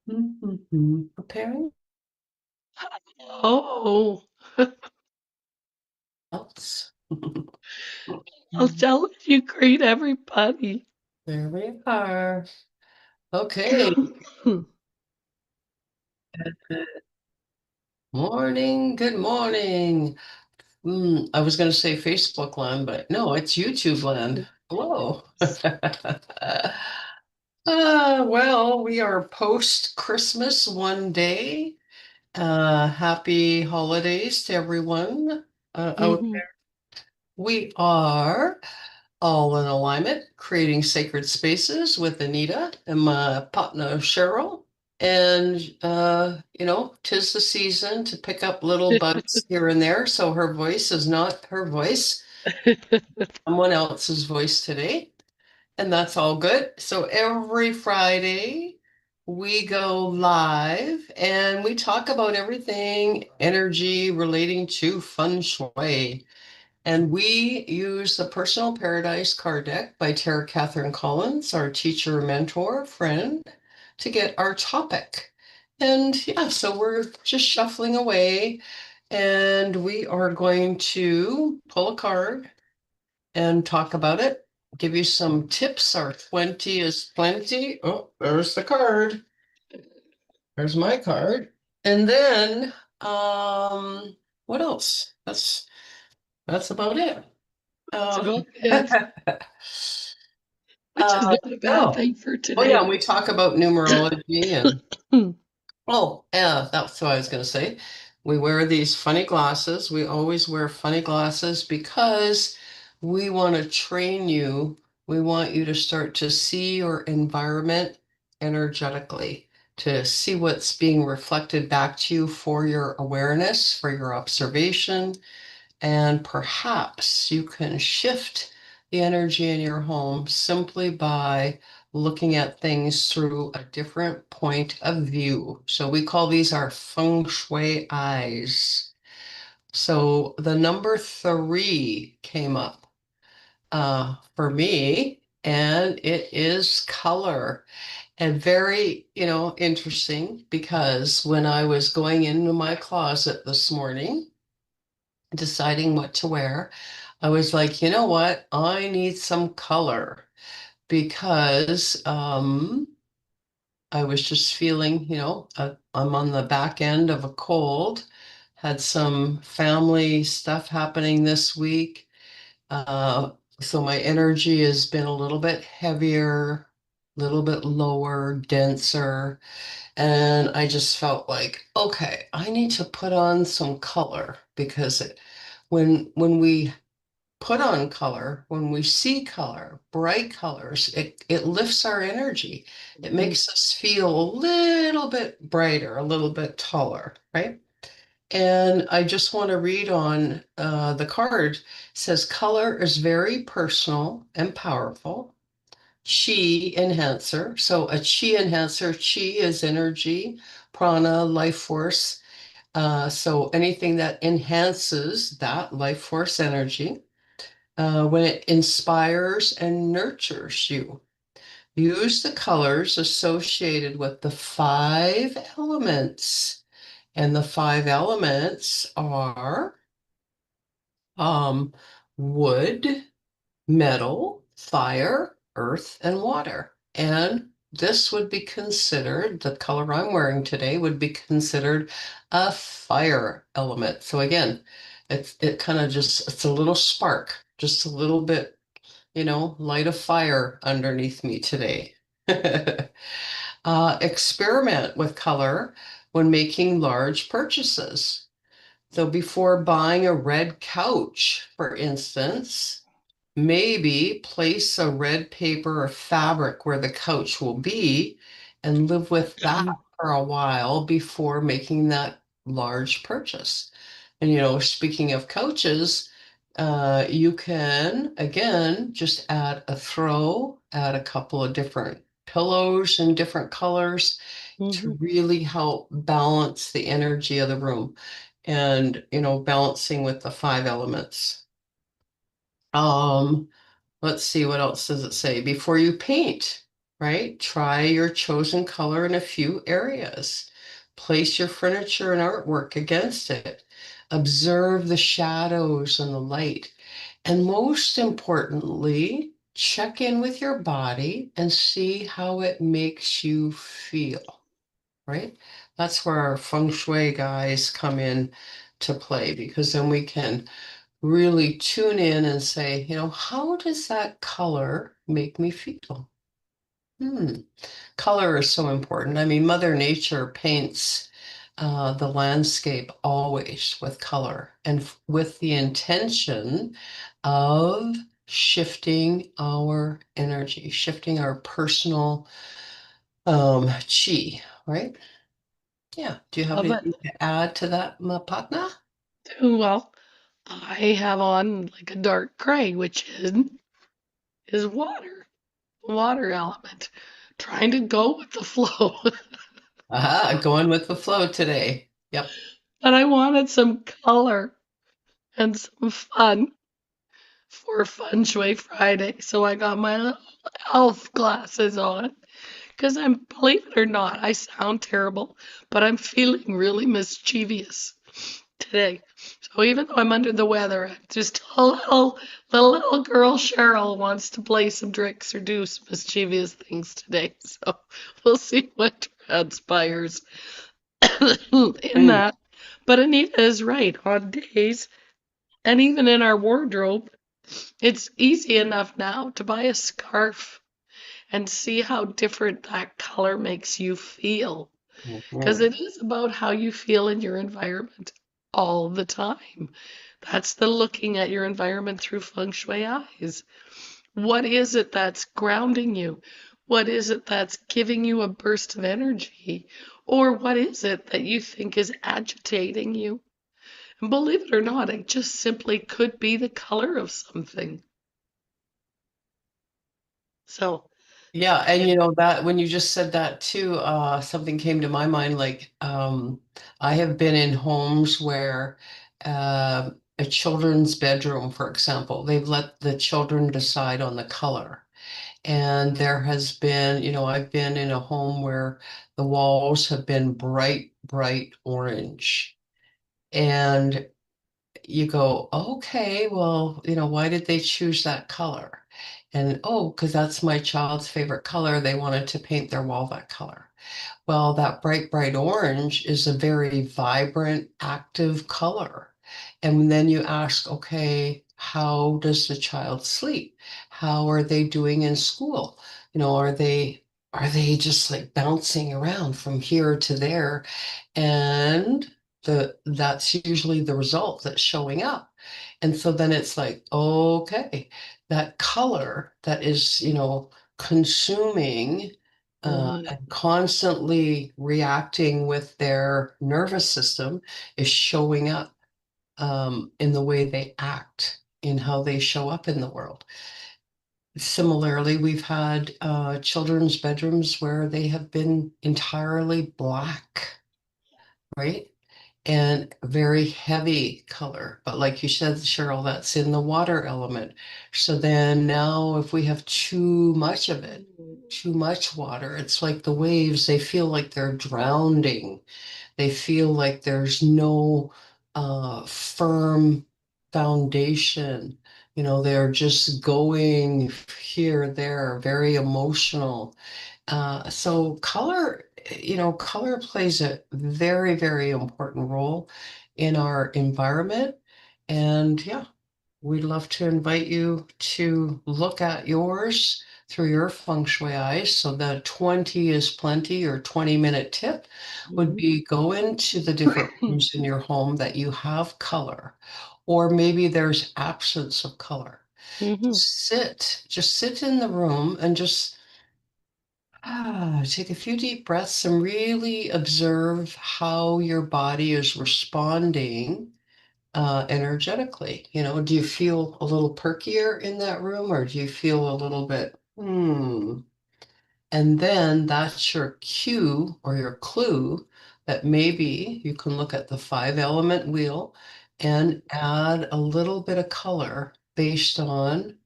Preparing Oh, else. I'll tell if you greet everybody. There we are. Okay. Morning. Good morning. I was going to say Facebook land, but no, it's YouTube land. Hello. Well, we are post Christmas one day. Happy holidays to everyone out Mhm. there. We are all in alignment, creating sacred spaces with Anita and my partner Cheryl. And, tis the season to pick up little bugs here and there. So her voice is not her voice, someone else's voice today. And that's all good. So every Friday, we go live and we talk about everything energy relating to feng shui. And we use the Personal Paradise card deck by Tara Catherine Collins, our teacher, mentor, friend, to get our topic. And yeah, so we're just shuffling away and we are going to pull a card and talk about it, give you some tips. Our 20 is plenty. Oh, there's the card. There's my card. And then, what else? That's about it. That's Um, about it, which is not a bad oh, thing for oh yeah, today. and we talk about numerology and oh, yeah, that's what I was going to say. We wear these funny glasses. We always wear funny glasses because we want to train you. We want you to start to see your environment energetically, to see what's being reflected back to you for your awareness, for your observation, and perhaps you can shift the energy in your home simply by looking at things through a different point of view. So we call these our Feng Shui eyes. So the number three came up for me, and it is color. And very, interesting because when I was going into my closet this morning, deciding what to wear, I was like, you know what? I need some color because I was just feeling, I'm on the back end of a cold, had some family stuff happening this week. Uh, so my energy has been a little bit heavier, a little bit lower, denser. And I just felt like, okay, I need to put on some color because when we put on color, when we see color, bright colors, it lifts our energy. It makes us feel a little bit brighter, a little bit taller, right? And I just want to read on the card. It says color is very personal and powerful. Chi enhancer. So a chi enhancer, chi is energy, prana, life force. So anything that enhances that life force energy, when it inspires and nurtures you. Use the colors associated with the five elements. And the five elements are um, wood, metal, fire, earth, and water. And this would be considered, the color I'm wearing today would be considered a fire element. So again, it kind of just, it's a little spark, just a little bit, light a fire underneath me today. Experiment with color when making large purchases. So before buying a red couch, for instance, maybe place a red paper or fabric where the couch will be and live with that for a while before making that large purchase. And, speaking of couches, you can, again, just add a couple of different pillows in different colors to Mhm. really help balance the energy of the room and, balancing with the five elements. Um, let's see, what else does it say? Before you paint, right? Try your chosen color in a few areas. Place your furniture and artwork against it. Observe the shadows and the light. And most importantly, check in with your body and see how it makes you feel, right? That's where our Feng Shui guys come in to play because then we can really tune in and say, how does that color make me feel? Hmm. Color is so important. I mean, Mother Nature paints the landscape always with color and with the intention of shifting our energy, shifting our personal chi, right? Yeah. Do you have Love it. anything to add to that, Mapatna? Well, I have on like a dark gray, which is water, water element, trying to go with the flow. Aha, going with the flow today. Yep. But I wanted some color and some fun for Fun Shui Friday, so I got my little elf glasses on. Because believe it or not, I sound terrible, but I'm feeling really mischievous today. So even though I'm under the weather, I'm just the little girl Cheryl wants to play some tricks or do some mischievous things today. So we'll see what transpires in Mm. that. But Anita is right. On days, and even in our wardrobe, it's easy enough now to buy a scarf and see how different that color makes you feel. Because Mhm. it is about how you feel in your environment all the time. That's the looking at your environment through feng shui eyes. What is it that's grounding you? What is it that's giving you a burst of energy? Or what is it that you think is agitating you? And believe it or not, it just simply could be the color of something. So, Yeah, yeah. and that when you just said that too, something came to my mind. Like, I have been in homes where a children's bedroom, for example, they've let the children decide on the color. And there has been, I've been in a home where the walls have been bright, bright orange. And you go, okay, well, why did they choose that color? And oh, because that's my child's favorite color. They wanted to paint their wall that color. Well, that bright, bright orange is a very vibrant, active color. And then you ask, okay, how does the child sleep? How are they doing in school? Are they just like bouncing around from here to there? And that's usually the result that's showing up. And so then it's like, okay, that color that is, consuming Mhm. and constantly reacting with their nervous system is showing up in the way they act, in how they show up in the world. Similarly, we've had children's bedrooms where they have been entirely black, right? And very heavy color. But like you said, Cheryl, that's in the water element. So then now if we have too much of it, too much water, it's like the waves, they feel like they're drowning. They feel like there's no firm foundation. They're just going here, there, very emotional. So color plays a very, very important role in our environment. And yeah, we'd love to invite you to look at yours through your feng shui eyes. So the 20 is plenty or 20-minute tip would Mhm. be go into the different rooms in your home that you have color, or maybe there's absence of color. Mhm. Just sit in the room and just take a few deep breaths and really observe how your body is responding energetically. Do you feel a little perkier in that room or do you feel a little bit, hmm? And then that's your cue or your clue that maybe you can look at the 5 element wheel and add a little bit of color based on,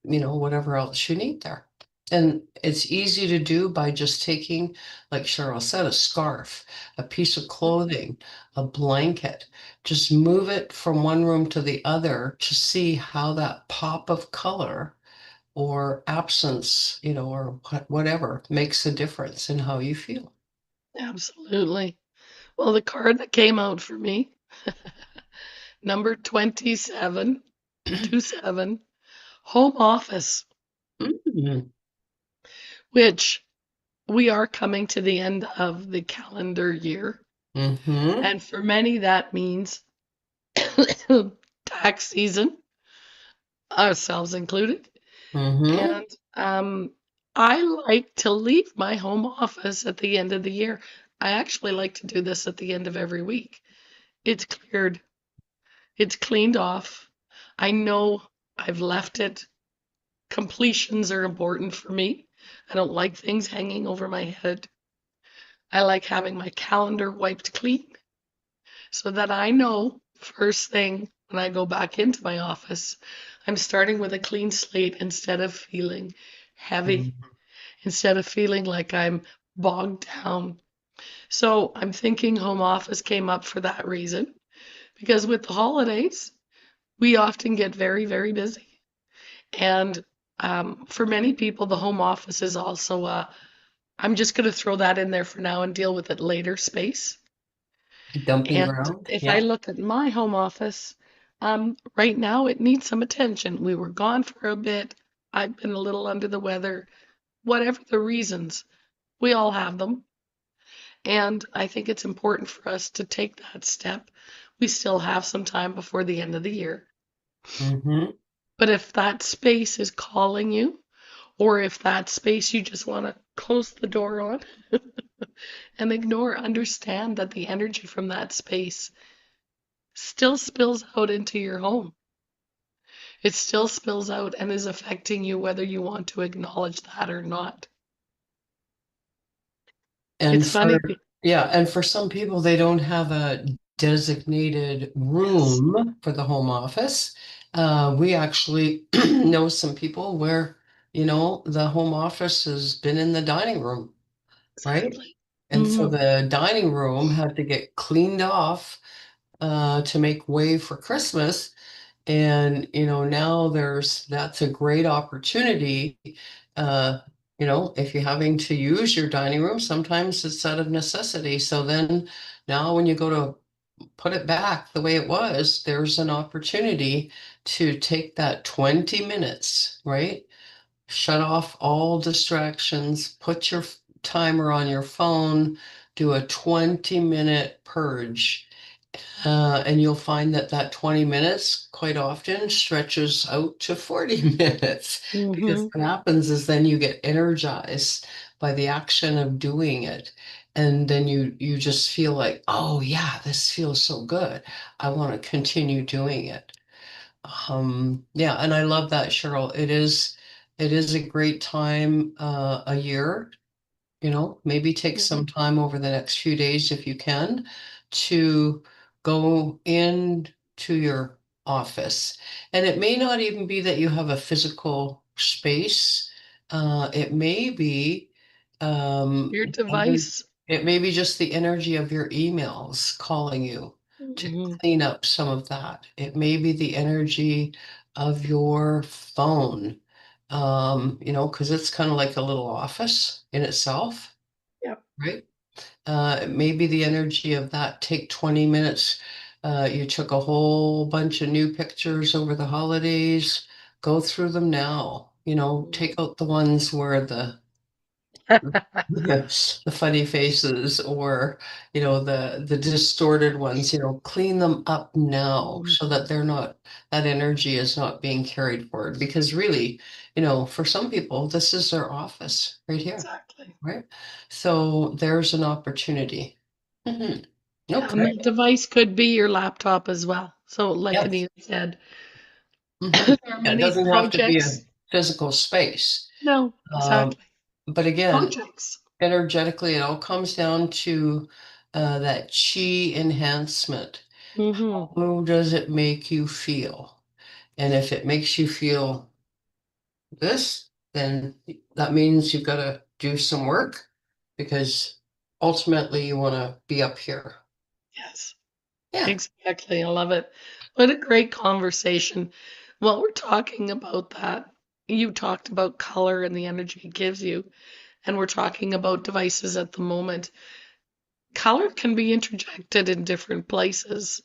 whatever else you need there. And it's easy to do by just taking, like Cheryl said, a scarf, a piece of clothing, a blanket. Just move it from one room to the other to see how that pop of color or absence, or whatever makes a difference in how you feel. Absolutely. Well, the card that came out for me, number 27, 27, home office, Mm-hmm. which we are coming to the end of the calendar year. Mm-hmm. And for many, that means tax season, ourselves included. Mm-hmm. And I like to leave my home office at the end of the year. I actually like to do this at the end of every week. It's cleared, it's cleaned off. I know I've left it. Completions are important for me. I don't like things hanging over my head. I like having my calendar wiped clean so that I know first thing when I go back into my office, I'm starting with a clean slate instead of feeling heavy, instead of feeling like I'm bogged down. So I'm thinking home office came up for that reason because with the holidays, we often get very, very busy. And for many people, the home office is also I'm just going to throw that in there for now and deal with it later space. Dumping And ground. if I Yeah. look at my home office, right now it needs some attention. We were gone for a bit. I've been a little under the weather. Whatever the reasons, we all have them. And I think it's important for us to take that step. We still have some time before the end of the year. Mm-hmm. But if that space is calling you, or if that space you just want to close the door on and ignore, understand that the energy from that space still spills out into your home. It still spills out and is affecting you whether you want to acknowledge that or not. And It's funny. for some people, they don't have a designated Yes, room for the home office. We actually know some people where, the home office has been in the dining room, right? exactly. And so Hmm. the dining room had to get cleaned off to make way for Christmas. And, now that's a great opportunity. Uh, if you're having to use your dining room, sometimes it's out of necessity. So then now when you go to put it back the way it was, there's an opportunity to take that 20 minutes, right? Shut off all distractions, put your timer on your phone, do a 20-minute purge. And you'll find that that 20 minutes quite often stretches out to 40 minutes because Hmm. what happens is then you get energized by the action of doing it. And then you just feel like, oh yeah, this feels so good. I want to continue doing it. Yeah, and I love that, Cheryl. It is a great time a year, maybe take some time over the next few days if you can to go into your office. And it may not even be that you have a physical space. It may be Your ener- device. it may be just the energy of your emails calling you to Hmm. clean up some of that. It may be the energy of your phone, because it's kind of like a little office in itself, Yep. right? Maybe the energy of that take 20 minutes. You took a whole bunch of new pictures over the holidays. Go through them now. Take out the ones where the funny faces or the distorted ones, clean them up now so that that energy is not being carried forward because really, for some people this is their office right here, Exactly. right? So there's an opportunity. Mhm. Yeah, and Okay. that device could be your laptop as well. So, like Yes. Anita said, Hmm. there are Yeah, it many doesn't have to be a projects. physical space. No, um, exactly. but again, Projects. energetically, it all comes down to that chi enhancement. Hmm. How does it make you feel? And if it makes you feel this, then that means you've got to do some work because ultimately you want to be up here. Yes, Yeah. exactly. I love it. What a great conversation. While we're talking about that, you talked about color and the energy it gives you, and we're talking about devices at the moment. Color can be interjected in different places,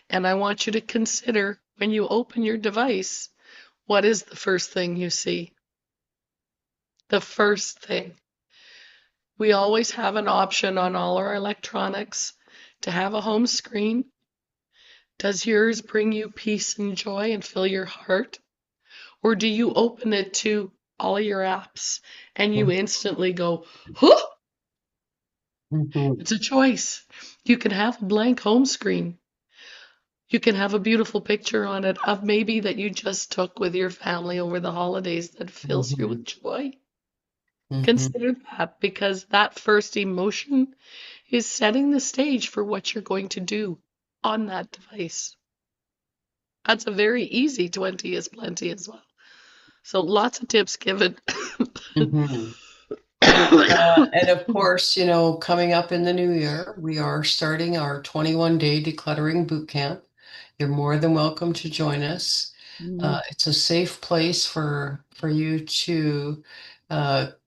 and I want you to consider when you open your device, what is the first thing you see? The first thing. We always have an option on all our electronics to have a home screen. Does yours bring you peace and joy and fill your heart? Or do you open it to all your apps and you instantly go, huh? Mhm. It's a choice. You can have a blank home screen. You can have a beautiful picture on it of maybe that you just took with your family over the holidays that fills you with Mhm. joy. Mhm. Consider that because that first emotion is setting the stage for what you're going to do on that device. That's a very easy 20 is plenty as well. So lots of tips given. Mhm. And of course, coming up in the new year, we are starting our 21-day decluttering boot camp. You're more than welcome to join us. Mhm. It's a safe place for you to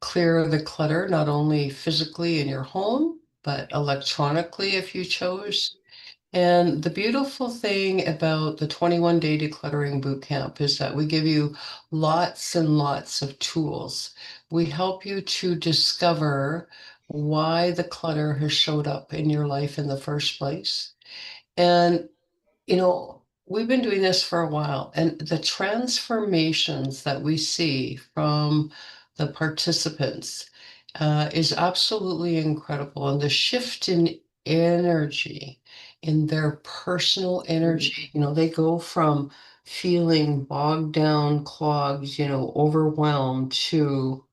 clear the clutter, not only physically in your home, but electronically if you chose. And the beautiful thing about the 21-day decluttering boot camp is that we give you lots and lots of tools. We help you to discover why the clutter has showed up in your life in the first place. And we've been doing this for a while, and the transformations that we see from the participants is absolutely incredible. And the shift in energy, in their personal energy, they go from feeling bogged down, clogged, overwhelmed to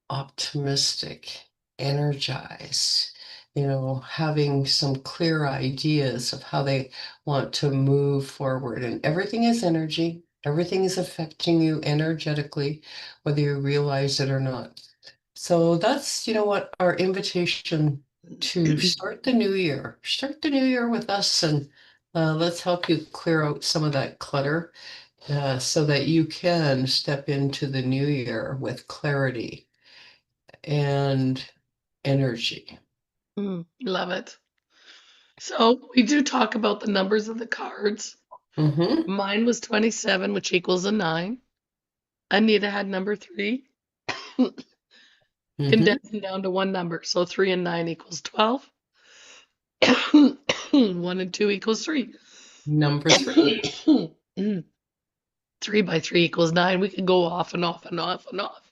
optimistic, energized, having some clear ideas of how they want to move forward. And everything is energy, everything is affecting you energetically, whether you realize it or not. So that's, what our invitation to start the new year. Start the new year with us and let's help you clear out some of that clutter so that you can step into the new year with clarity and energy. Love it. So we do talk about the numbers of the cards. Mm-hmm. Mine was 27, which equals a 9. Anita had number 3, Mm-hmm. condensing down to one number. So 3 and 9 equals 12. 1 and 2 equals 3. Number three. 3 by 3 equals 9. We could go off and off and off and off.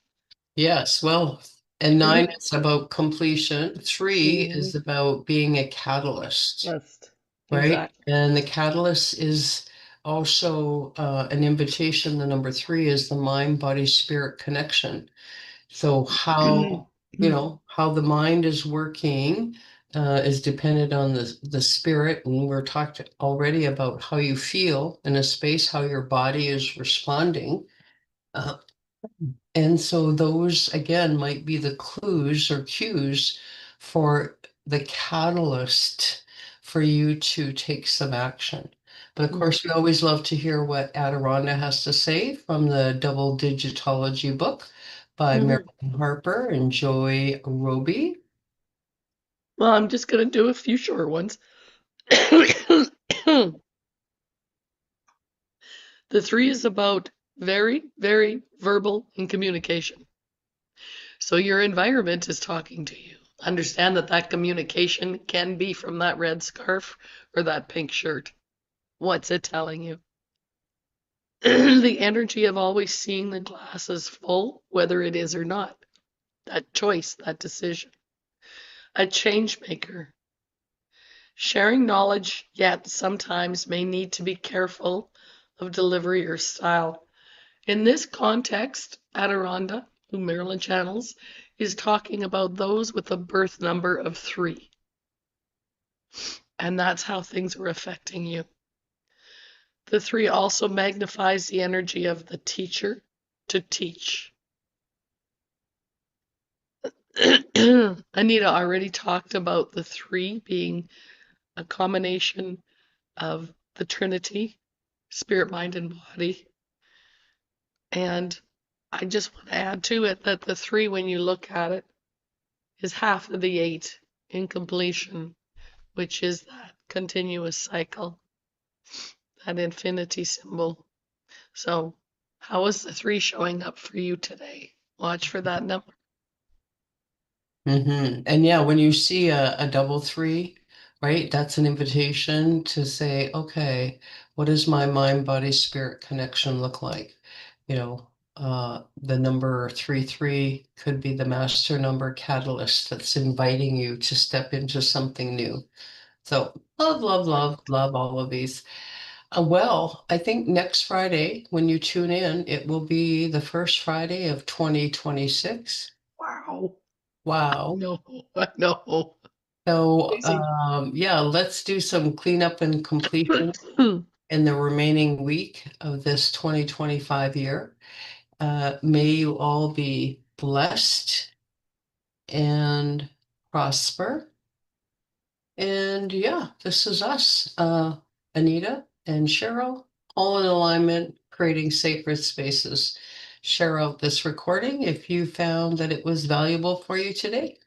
Yes, well, and nine is about completion. Three Mhm. is about being a catalyst, Yes, right? exactly. And the catalyst is also an invitation. The number three is the mind, body, spirit connection. So how the mind is working is dependent on the spirit, and we're talked already about how you feel in a space, how your body is responding. Uh, and so those again might be the clues or cues for the catalyst for you to take some action. But of Mhm. course, we always love to hear what Adironda has to say from the Double Digitology book by Mhm. Marilyn Harper and Joy Roby. Well, I'm just going to do a few short ones. The 3 is about very, very verbal and communication. So your environment is talking to you. Understand that that communication can be from that red scarf or that pink shirt. What's it telling you? The energy of always seeing the glass as full, whether it is or not. That choice, that decision. A change maker. Sharing knowledge, yet sometimes may need to be careful of delivery or style. In this context, Adironda, who Marilyn channels, is talking about those with a birth number of 3. And that's how things were affecting you. The 3 also magnifies the energy of the teacher to teach. Anita already talked about the three being a combination of the Trinity, spirit, mind, and body. And I just want to add to it that the three, when you look at it, is half of the eight in completion, which is that continuous cycle, that infinity symbol. So, how is the three showing up for you today? Watch for that number. And yeah, when you see a double three, right, that's an invitation to say, okay, what does my mind, body, spirit connection look like? You know, the number 3 3 could be the master number catalyst that's inviting you to step into something new. So love, love, love, love all of these. Well, I think next Friday, when you tune in, it will be the first Friday of 2026. Wow. Wow. No, I know. So, Crazy. yeah, let's do some cleanup and completion in the remaining week of this 2025 year. May you all be blessed and prosper. And yeah, this is us, Anita and Cheryl, all in alignment, creating sacred spaces. Share out this recording if you found that it was valuable for you today.